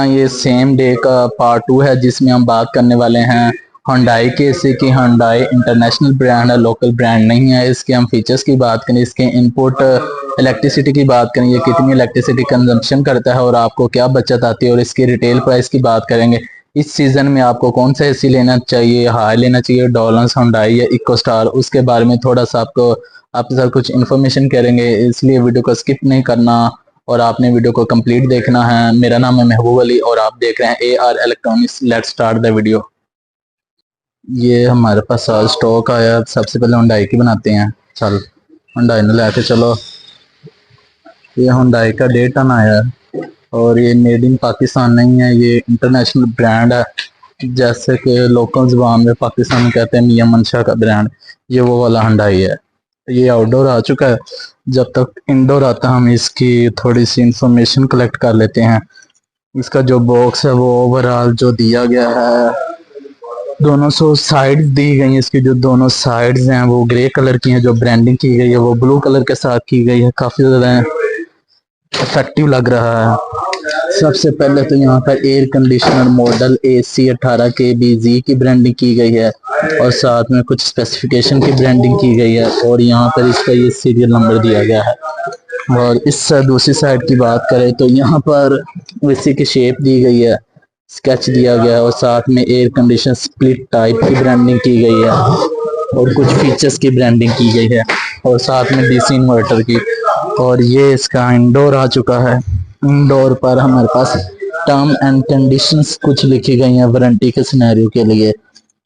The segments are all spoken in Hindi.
ये सेम डे का पार्ट 2 है जिसमें हम बात करने वाले हैं Hyundai के। इससे कि Hyundai इंटरनेशनल ब्रांड है, लोकल ब्रांड नहीं है। इसके हम फीचर्स की बात करें, इसके इनपुट इलेक्ट्रिसिटी की बात करें, ये कितनी इलेक्ट्रिसिटी कंजम्पशन करता है और आपको क्या बचत आती है, और इसकी रिटेल प्राइस की बात करेंगे। इस सीजन में आपको कौन सा एसी लेना चाहिए, हाई लेना चाहिए, डोलन्स, Hyundai या इको स्टार, उसके बारे में थोड़ा सा आपके साथ कुछ इन्फॉर्मेशन करेंगे। इसलिए वीडियो को स्किप नहीं करना और आपने वीडियो को कंप्लीट देखना है। मेरा नाम है महबूब अली और आप देख रहे हैं AR electronics. Let's start the video. ये हमारे पास आज स्टॉक आया। सबसे पहले Hyundai की बनाते हैं। चल Hyundai ने लेके चलो। ये Hyundai का 1.5 टन आया है और ये मेड इन पाकिस्तान नहीं है, ये इंटरनेशनल ब्रांड है। जैसे कि लोकल जुबान में पाकिस्तान में कहते हैं मियां मंशा का ब्रांड, ये वो वाला Hyundai है। ये आउटडोर आ चुका है। जब तक इंडोर आता है हम इसकी थोड़ी सी इंफॉर्मेशन कलेक्ट कर लेते हैं। इसका जो बॉक्स है वो ओवरऑल जो दिया गया है, दोनों सौ साइड्स दी गई हैं। इसकी जो दोनों साइड्स हैं वो ग्रे कलर की हैं, जो ब्रांडिंग की गई है वो ब्लू कलर के साथ की गई है। काफ़ी ज़्यादा इफेक्टिव लग रहा है। सबसे पहले तो यहाँ पर air conditioner model AC 18KBZ की ब्रांडिंग की गई है और साथ में कुछ स्पेसिफिकेशन की ब्रांडिंग की गई है और यहाँ पर इसका ये सीरियल नंबर दिया गया है। और इस दूसरी साइड की बात करें तो यहाँ पर AC की शेप दी गई है, स्केच दिया गया है और साथ में एयर कंडीशनर स्प्लिट टाइप की ब्रांडिंग की गई है और कुछ फीचर्स की ब्रांडिंग की गई है और साथ में DC इन्वर्टर की। और ये इसका इंडोर आ चुका है। इंडोर पर हमारे पास टर्म एंड कंडीशंस कुछ लिखी गई हैं वारंटी के सिनेरियो के लिए।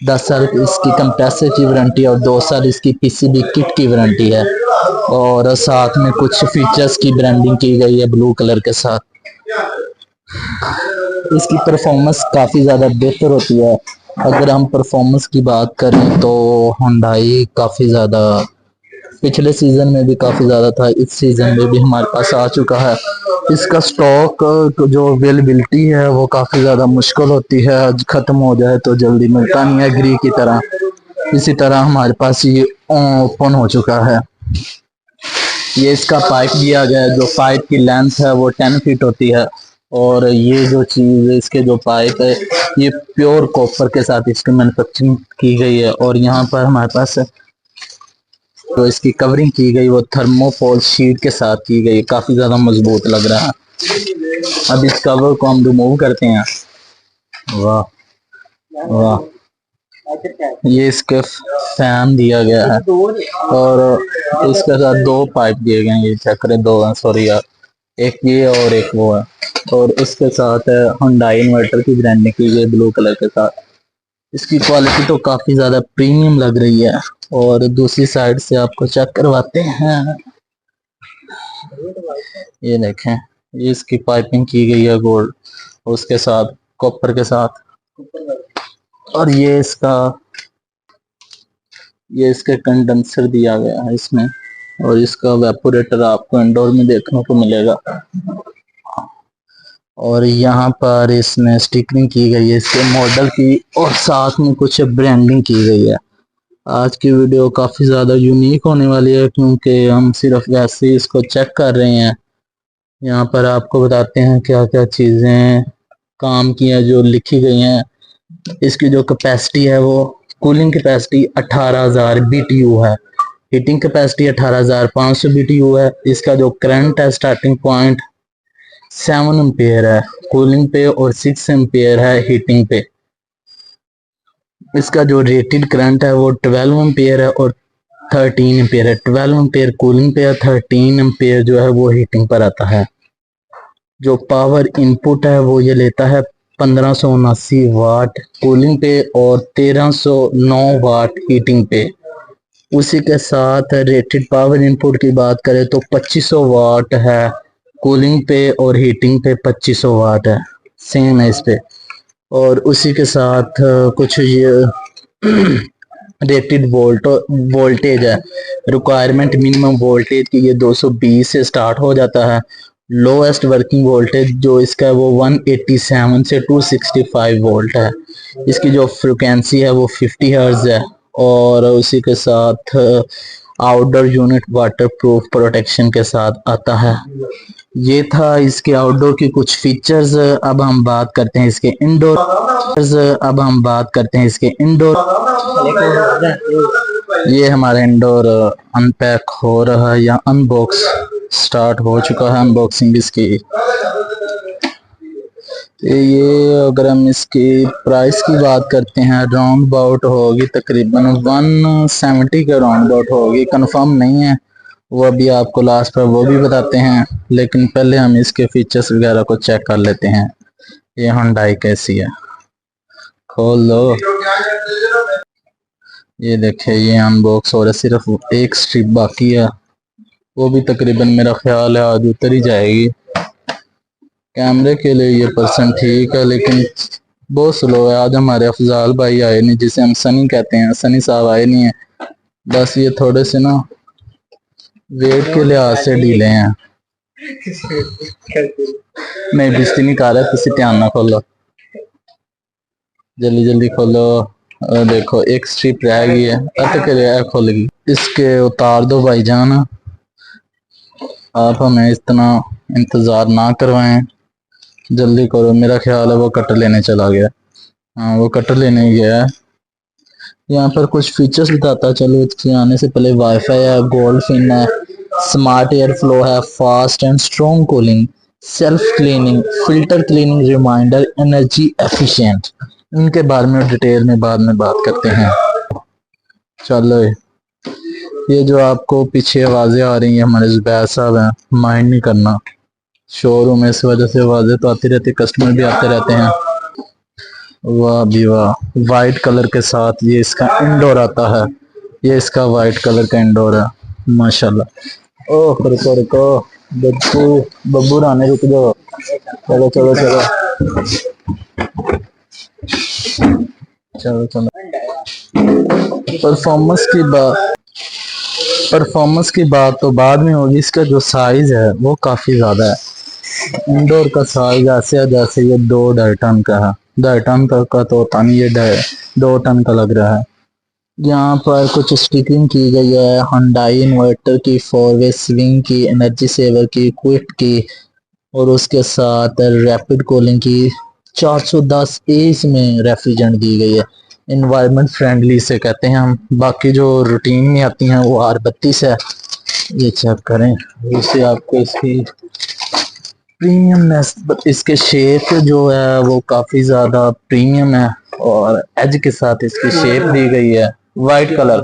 10 साल इसकी कंप्रेसर की वारंटी और 2 साल इसकी PCB किट की वारंटी है और साथ में कुछ फीचर्स की ब्रांडिंग की गई है ब्लू कलर के साथ। इसकी परफॉर्मेंस काफ़ी ज़्यादा बेहतर होती है। अगर हम परफॉर्मेंस की बात करें तो Hyundai काफ़ी ज़्यादा पिछले सीज़न में भी काफ़ी ज़्यादा था, इस सीज़न में भी हमारे पास आ चुका है। इसका स्टॉक जो अवेलेबिलिटी है वो काफ़ी ज़्यादा मुश्किल होती है, ख़त्म हो जाए तो जल्दी मिलता नहीं है ग्री की तरह। इसी तरह हमारे पास ये ओपन हो चुका है। ये इसका पाइप दिया गया है, जो पाइप की लेंथ है वो 10 फीट होती है और ये जो चीज़ इसके जो पाइप है ये प्योर कॉपर के साथ इसकी मैन्युफैक्चरिंग की गई है। और यहाँ पर हमारे पास तो इसकी कवरिंग की गई वो थर्मोफॉल शीट के साथ की गई, काफ़ी ज़्यादा मजबूत लग रहा है। अब इस कवर को हम रिमूव करते हैं। वाह वाह, ये इसके फैन दिया गया है और इसके साथ 2 पाइप दिए गए हैं। ये चेक करें, 2 सॉरी यार, एक ये और एक वो है। और इसके साथ Hyundai इन्वर्टर की ब्रांडिंग की गई ब्लू कलर के साथ। इसकी क्वालिटी तो काफ़ी ज़्यादा प्रीमियम लग रही है। और दूसरी साइड से आपको चेक करवाते हैं। ये देखें, ये इसकी पाइपिंग की गई है गोल्ड उसके साथ, कॉपर के साथ। और ये इसके कंडेंसर दिया गया है इसमें और इसका वेपोरेटर आपको इंडोर में देखने को मिलेगा। और यहाँ पर इसमें स्टिकरिंग की गई है इसके मॉडल की और साथ में कुछ ब्रांडिंग की गई है। आज की वीडियो काफ़ी ज़्यादा यूनिक होने वाली है क्योंकि हम सिर्फ वैसे ही इसको चेक कर रहे हैं। यहाँ पर आपको बताते हैं क्या क्या चीज़ें काम की हैं जो लिखी गई हैं। इसकी जो कैपेसिटी है वो कूलिंग कैपेसिटी 18,000 BTU है, हीटिंग कैपेसिटी 18,500 BTU है। इसका जो करंट है स्टार्टिंग पॉइंट 7 एम्पियर है कूलिंग पे और 6 एम्पियर है हीटिंग पे। इसका जो रेटेड करंट है वो 12 एम्पियर है और 13 एम्पियर है। 12 एम्पियर कूलिंग पे है, 13 एम्पियर जो है वो हीटिंग पर आता है। जो पावर इनपुट है वो ये लेता है 1579 वाट कूलिंग पे और 1309 वाट हीटिंग पे। उसी के साथ रेटेड पावर इनपुट की बात करें तो 2500 वाट है कूलिंग पे और हीटिंग पे 2500 वाट है, सेम है इस पे। और उसी के साथ कुछ ये रेटेड वोल्टेज है, रिक्वायरमेंट मिनिमम वोल्टेज की ये 220 से स्टार्ट हो जाता है। लोएस्ट वर्किंग वोल्टेज जो इसका है वो 187 से 265 वोल्ट है। इसकी जो फ्रिक्वेंसी है वो 50 हर्ट्ज है और उसी के साथ outdoor unit water proof protection के साथ आता है। ये था इसके आउटडोर की कुछ फीचर्स। अब हम बात करते हैं इसके इंडोर। अब हम बात करते हैं इसके इंडोर। ये हमारा इंडोर अनपैक हो रहा है या अनबॉक्स स्टार्ट हो चुका है अनबॉक्सिंग इसकी। ये अगर हम इसकी प्राइस की बात करते हैं राउंड अबाउट होगी तकरीबन 170 के राउंड अबाउट होगी, कंफर्म नहीं है वो अभी आपको लास्ट पर वो भी बताते हैं, लेकिन पहले हम इसके फीचर्स वगैरह को चेक कर लेते हैं। ये हुंडई कैसी है, खोल लो। ये देखिए ये अनबॉक्स हो रहा है, सिर्फ एक स्ट्रिप बाकी है, वो भी तकरीबन मेरा ख्याल है आज उतर ही जाएगी। कैमरे के लिए ये पर्सन ठीक है लेकिन बहुत स्लो है। आज हमारे अफजाल भाई आए नहीं, जिसे हम सनी कहते हैं, सनी साहब आए नहीं है। बस ये थोड़े से ना वेट के लिहाज से ढीले हैं। नहीं बिस्ती नहीं कर रहा, किसी ध्यान ना खोलो, जल्दी जल्दी खोलो। देखो एक स्ट्रिप रह गई है, अटक रहा है, खुल गई। इसके उतार दो भाईजान, आप हमें इतना इंतजार ना करवाएं, जल्दी करो। मेरा ख्याल है वो कटर लेने चला गया। हाँ वो कटर लेने गया है। यहाँ पर कुछ फीचर्स बताता चलो, इसके आने से पहले वाईफाई है, गोल्ड फिन है, स्मार्ट एयर फ्लो है, fast and strong cooling, self cleaning, filter cleaning, reminder, energy efficient. इनके बारे में डिटेल में बाद में बात करते हैं। चलो ये जो आपको पीछे आवाजें आ रही हैं हमारे जुबैर साहब हैं, माइंड नहीं करना, शोरूम है इस वजह से आवाजें तो आती रहती, कस्टमर भी आते रहते हैं। वाह भी वाह, वाइट कलर के साथ ये इसका इंडोर आता है। ये इसका वाइट कलर का इंडोर है माशाल्लाह। ओह रुको रुको, बब्बू बब्बू राने रुक जाओ, चलो चलो चलो चलो चलो। परफॉर्मेंस की बात तो बाद में होगी। इसका जो साइज है वो काफी ज्यादा है। इंडोर का साइज ऐसे है जैसे ये 2-2.5 टन का है, 2.5 टन का तो होता नहीं, ये 2 टन का लग रहा है। यहाँ पर कुछ स्टिकिंग की गई है हुंडई इन्वर्टर की, 4 वे स्विंग की, एनर्जी सेवर की, क्विक की, और उसके साथ रैपिड कूलिंग की। 410 एज में रेफ्रिजरेंट दी गई है, इन्वायरमेंट फ्रेंडली से कहते हैं हम। बाकी जो रूटीन में आती हैं वो R32 है। ये चेक करें, इससे आपको इसकी प्रीमियमनेस, इसके शेप जो है वो काफी ज्यादा प्रीमियम है, और एज के साथ इसकी शेप दी गई है वाइट कलर।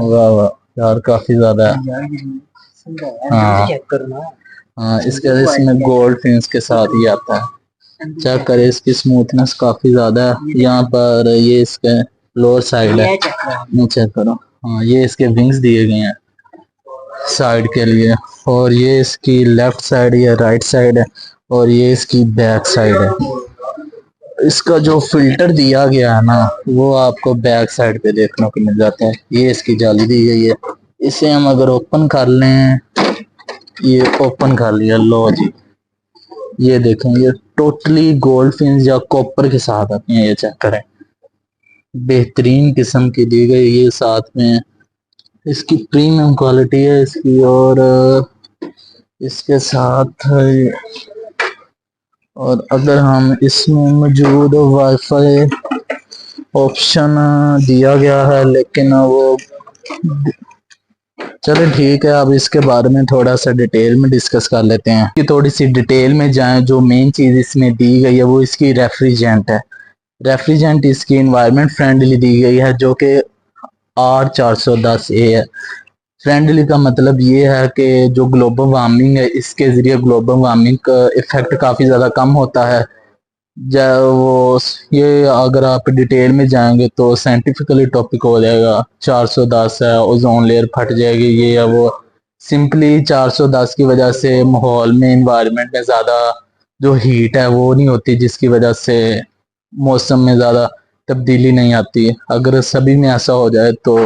वाह वाह यार काफी ज्यादा है। हाँ हाँ, इसमें गोल्ड फिन्स के साथ ही आता है। चेक करें इसकी स्मूथनेस काफी ज्यादा है। यहाँ पर ये इसके लोअर साइड है, चेक करो। हाँ ये इसके विंग्स दिए गए हैं साइड के लिए, और ये इसकी लेफ्ट साइड या राइट साइड है, और ये इसकी बैक साइड है। इसका जो फिल्टर दिया गया है ना वो आपको बैक साइड पे देखने को मिल जाता है। ये इसकी जाली दी गई है, इसे हम अगर ओपन कर लें, ये ओपन कर लिया, लो जी ये देखें, ये टोटली गोल्ड फिन्स या कॉपर के साथ आती हैं। ये चेक करें, बेहतरीन किस्म की दी गई ये साथ में, इसकी प्रीमियम क्वालिटी है इसकी। और इसके साथ और अगर हम इसमें मौजूद वाईफाई ऑप्शन दिया गया है, लेकिन वो चलो ठीक है। अब इसके बारे में थोड़ा सा डिटेल में डिस्कस कर लेते हैं कि थोड़ी सी डिटेल में जाएं। जो मेन चीज इसमें दी गई है वो इसकी रेफ्रिजरेंट है। रेफ्रिजरेंट इसकी इन्वायरमेंट फ्रेंडली दी गई है जो कि R410A है। फ्रेंडली का मतलब ये है कि जो ग्लोबल वार्मिंग है, इसके जरिए ग्लोबल वार्मिंग का इफेक्ट काफी ज्यादा कम होता है। वो ये अगर आप डिटेल में जाएंगे तो साइंटिफिकली टॉपिक हो जाएगा। 410 है, ओजोन लेयर फट जाएगी, ये है वो। सिंपली 410 की वजह से माहौल में, इन्वायरमेंट में ज़्यादा जो हीट है वो नहीं होती, जिसकी वजह से मौसम में ज़्यादा तब्दीली नहीं आती। अगर सभी में ऐसा हो जाए तो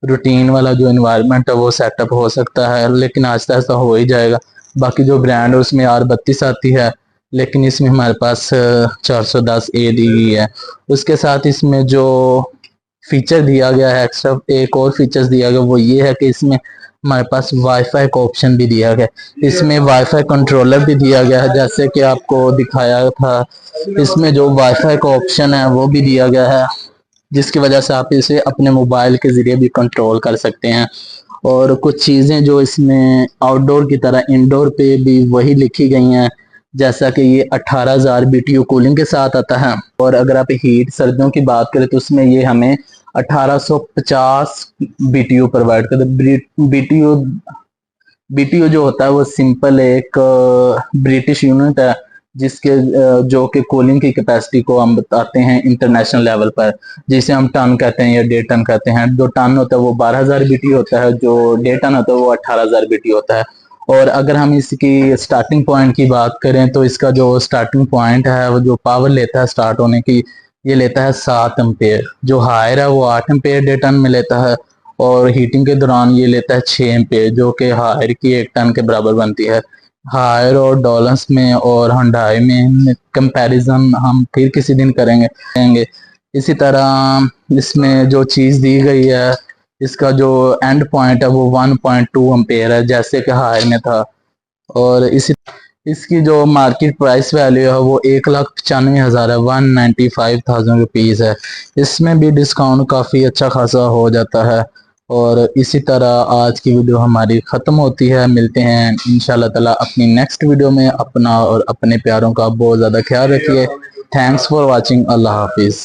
रूटीन वाला जो इन्वायरमेंट है वो सेटअप हो सकता है, लेकिन आहिस्ता आहिस्ता हो ही जाएगा। बाकी जो ब्रांड है उसमें R32 आती है, लेकिन इसमें हमारे पास 410A दी गई है। उसके साथ इसमें जो फीचर दिया गया है एक्स्ट्रा, एक और फीचर्स दिया गया वो ये है कि इसमें हमारे पास वाईफाई का ऑप्शन भी दिया गया है। इसमें वाईफाई कंट्रोलर भी दिया गया है, जैसे कि आपको दिखाया था। इसमें जो वाईफाई का ऑप्शन है वो भी दिया गया है, जिसकी वजह से आप इसे अपने मोबाइल के ज़रिए भी कंट्रोल कर सकते हैं। और कुछ चीज़ें जो इसमें आउटडोर की तरह इंडोर पे भी वही लिखी गई हैं, जैसा कि ये 18,000 BTU कूलिंग के साथ आता है। और अगर आप हीट सर्दियों की बात करें तो उसमें ये हमें 1850 BTU प्रोवाइड करता है। BTU जो होता है वो सिंपल एक ब्रिटिश यूनिट है, जिसके जो कि कूलिंग की कैपेसिटी को हम बताते हैं इंटरनेशनल लेवल पर, जिसे हम टन कहते हैं या 1.5 टन कहते हैं। जो टन होता है वो 12,000 BTU होता है, जो 1.5 टन होता है वो 18,000 BTU होता है। और अगर हम इसकी स्टार्टिंग पॉइंट की बात करें तो इसका जो स्टार्टिंग पॉइंट है वो जो पावर लेता है स्टार्ट होने की, ये लेता है 7 एम्पेयर। जो हायर है वो 8 एम्पेयर 1.5 टन में लेता है, और हीटिंग के दौरान ये लेता है 6 एम्पेयर, जो कि हायर की 1 टन के बराबर बनती है। हायर और डॉलर्स में और हुंडई में कंपैरिजन हम फिर किसी दिन करेंगे। इसी तरह इसमें जो चीज़ दी गई है, इसका जो एंड पॉइंट है वो 1.2 एम्पेयर है, जैसे कि हायर में था। और इसी इसकी जो मार्केट प्राइस वैल्यू है वो 1,95,000 है, 195,000 रुपीज़ है। इसमें भी डिस्काउंट काफ़ी अच्छा खासा हो जाता है। और इसी तरह आज की वीडियो हमारी ख़त्म होती है। मिलते हैं इंशाल्लाह ताला अपनी नेक्स्ट वीडियो में। अपना और अपने प्यारों का बहुत ज़्यादा ख्याल रखिए। Thanks for watching. अल्लाह हाफिज़।